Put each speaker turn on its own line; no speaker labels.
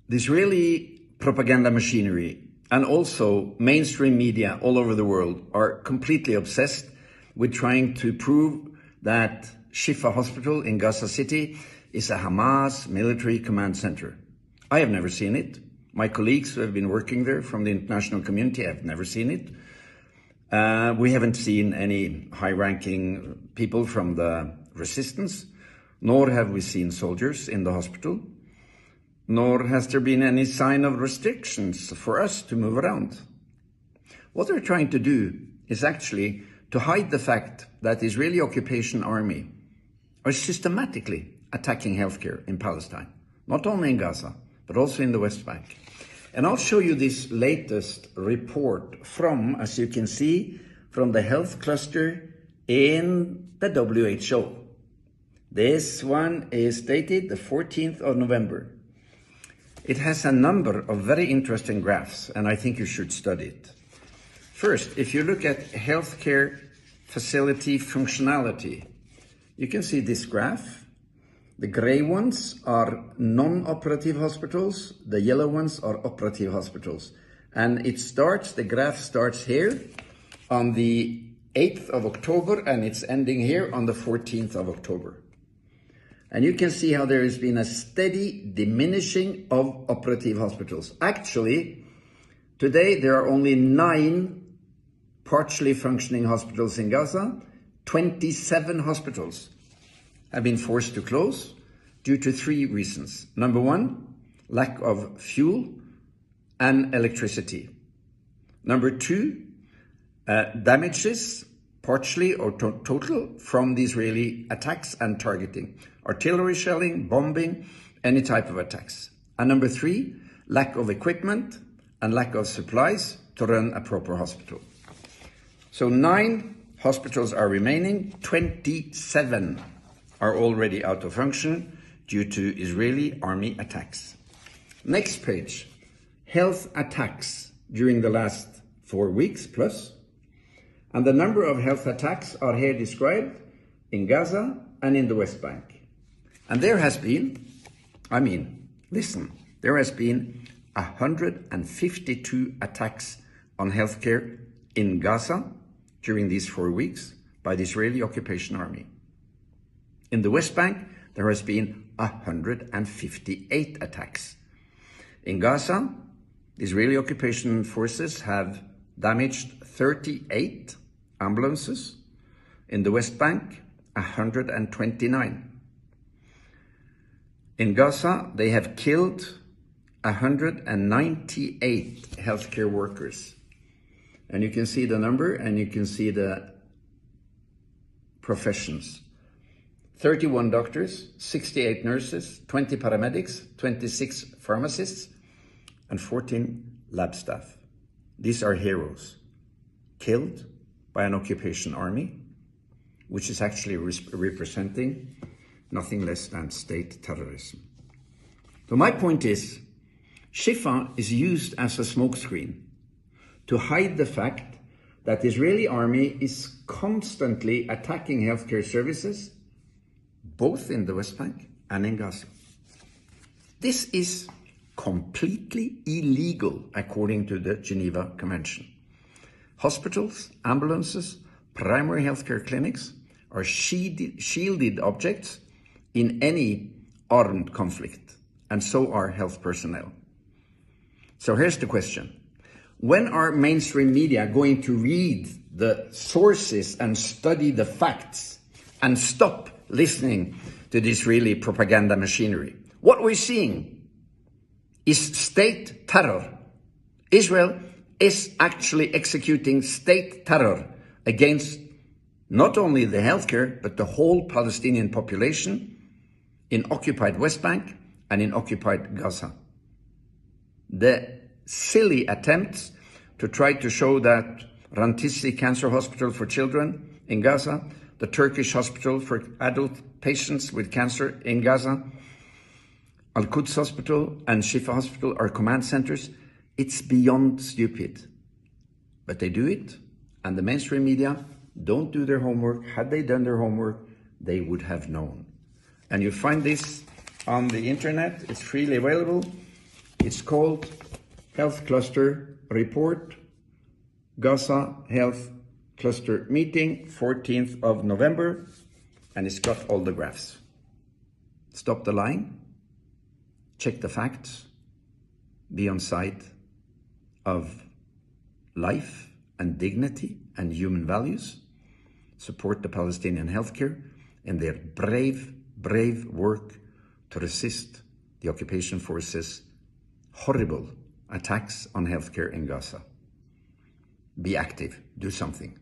The Israeli propaganda machinery and also mainstream media all over the world are completely obsessed with trying to prove that Shifa Hospital in Gaza City is a Hamas military command center. I have never seen it. My colleagues who have been working there from the international community have never seen it. We haven't seen any high-ranking people from the resistance, nor have we seen soldiers in the hospital, nor has there been any sign of restrictions for us to move around. What they're trying to do is actually to hide the fact that the Israeli occupation army are systematically attacking healthcare in Palestine, not only in Gaza, but also in the West Bank. And I'll show you this latest report from, as you can see, from the health cluster in the WHO. This one is dated the 14th of November. It has a number of very interesting graphs, and I think you should study it. First, if you look at healthcare facility functionality, you can see this graph. The gray ones are non-operative hospitals, the yellow ones are operative hospitals. And the graph starts here on the 8th of October and it's ending here on the 14th of October. And you can see how there has been a steady diminishing of operative hospitals. Actually, today there are only 9 partially functioning hospitals in Gaza. 27 hospitals have been forced to close due to 3 reasons. Number 1, lack of fuel and electricity. Number 2, damages, partially or total, from the Israeli attacks and targeting. Artillery shelling, bombing, any type of attacks. And number 3, lack of equipment and lack of supplies to run a proper hospital. So 9 hospitals are remaining, 27 are already out of function due to Israeli army attacks. Next page, health attacks during the last 4 weeks plus. And the number of health attacks are here described in Gaza and in the West Bank. And there has been, there has been 152 attacks on healthcare in Gaza during these 4 weeks by the Israeli occupation army. In the West Bank, there has been 158 attacks. In Gaza, the Israeli occupation forces have damaged 38 ambulances. In the West Bank, 129. In Gaza, they have killed 198 healthcare workers. And you can see the number and you can see the professions. 31 doctors, 68 nurses, 20 paramedics, 26 pharmacists, and 14 lab staff. These are heroes killed by an occupation army, which is actually representing nothing less than state terrorism. So my point is, Shifa is used as a smokescreen to hide the fact that the Israeli army is constantly attacking healthcare services, both in the West Bank and in Gaza. This is completely illegal according to the Geneva Convention. Hospitals, ambulances, primary healthcare clinics are shielded objects in any armed conflict, and so are health personnel. So here's the question. When are mainstream media going to read the sources and study the facts and stop listening to the Israeli propaganda machinery? What we're seeing is state terror. Israel is actually executing state terror against not only the healthcare, but the whole Palestinian population in occupied West Bank and in occupied Gaza. The silly attempts to try to show that Rantisi Cancer Hospital for Children in Gaza, the Turkish Hospital for Adult Patients with Cancer in Gaza, Al-Quds Hospital and Shifa Hospital are command centers. It's beyond stupid. But they do it, and the mainstream media don't do their homework. Had they done their homework, they would have known. And you find this on the internet. It's freely available. It's called Health Cluster Report, Gaza Health Cluster Meeting, 14th of November, and it's got all the graphs. Stop the lying, check the facts, be on side of life and dignity and human values, support the Palestinian healthcare in their brave work to resist the occupation forces' horrible attacks on healthcare in Gaza. Be active, do something.